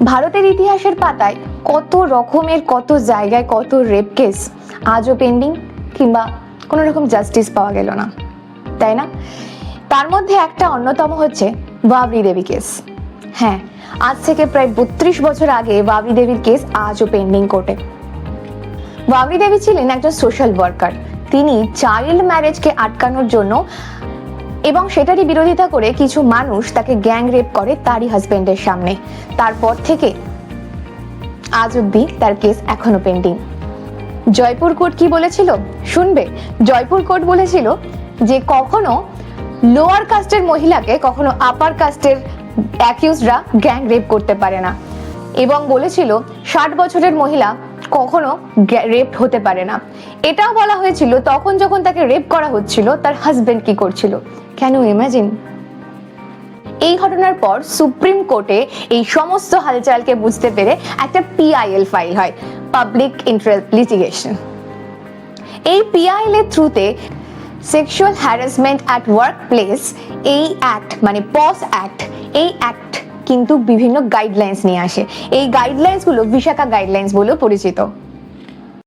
ভারতের ইতিহাসের পাতায় কত রকমের, কত জায়গায় কত রেপ কেস আজও পেন্ডিং, কিংবা কোনো রকম জাস্টিস পাওয়া গেল না, তাই না? তার মধ্যে একটা অন্যতম হচ্ছে বাবরি দেবী কেস। হ্যাঁ, আজ থেকে প্রায় 32 বছর আগে বাবরি দেবীর কেস আজও পেন্ডিং কোর্টে। বাবরি দেবী ছিলেন একজন সোশ্যাল ওয়ার্কার। তিনি চাইল্ড ম্যারেজকে আটকানোর জন্য এবং সেটারই বিরোধিতা করে কিছু মানুষ তাকে গ্যাং রেপ করে তারই হাজবেন্ডের সামনে। তারপর থেকে আজ অব্দি তার কেস এখনো পেন্ডিং। জয়পুর কোর্ট কি বলেছিল শুনবে? জয়পুর কোর্ট বলেছিল যে কখনো লোয়ার কাস্টের মহিলাকে কখনো আপার কাস্টের অ্যাকিউজরা গ্যাং রেপ করতে পারে না, এবং বলেছিল 60 বছরের মহিলা কখনো রেপ হতে পারে না। এটাও বলা হয়েছিল তখন যখন তাকে রেপ করা হচ্ছিল তার হাজবেন্ড কি করছিল। Can you imagine? এই ঘটনার পর সুপ্রিম কোর্টে এই সমস্ত হালচালকে বুঝতে পেরে একটা PIL ফাইল হয়, পাবলিক ইন্টারেস্ট লিটিগেশন। এই PIL এর থ্রুতে sexual harassment at work place, এই অ্যাক্ট মানে পস অ্যাক্ট, এই অ্যাক্ট কিন্তু বিভিন্ন গাইডলাইন্স নিয়ে আসে। এই গাইডলাইন্স গুলো বিশাখা গাইডলাইন্স বলেও পরিচিত।